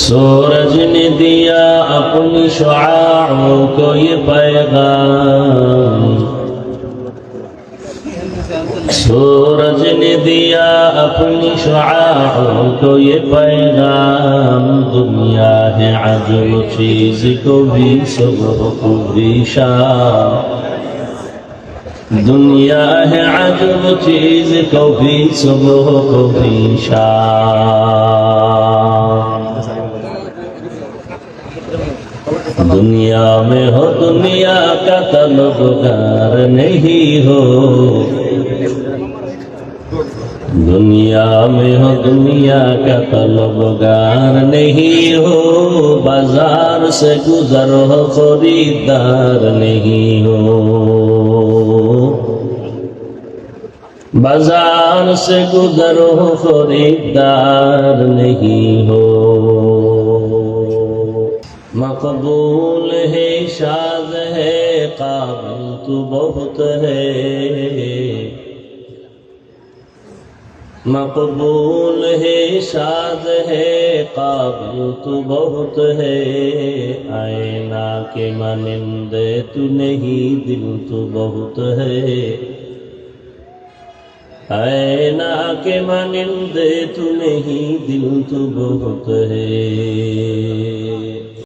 سورج نے دیا اپنی شعاعوں کو یہ پیغام، سورج نے دیا اپنی شعاعوں کو یہ پیغام، دنیا ہے عجب چیز کو بھی صبح کو بھی شام، دنیا ہے عجب چیز کو بھی صبح کو بھی شام۔ دنیا میں ہو دنیا کا طلبگار نہیں ہو، دنیا میں ہو دنیا کا طلبگار نہیں ہو، بازار سے گزر ہو خریدار نہیں ہو، بازار سے گزر ہو خریدار نہیں ہو۔ مقبول ہے شاد ہے قابل تو بہت ہے، مقبول ہے شاد ہے قابل تو بہت ہے، آئینہ کے مانندے تو نہیں دل تو بہت ہے، آئینہ کے مانندے تو نہیں دل تو بہت ہے۔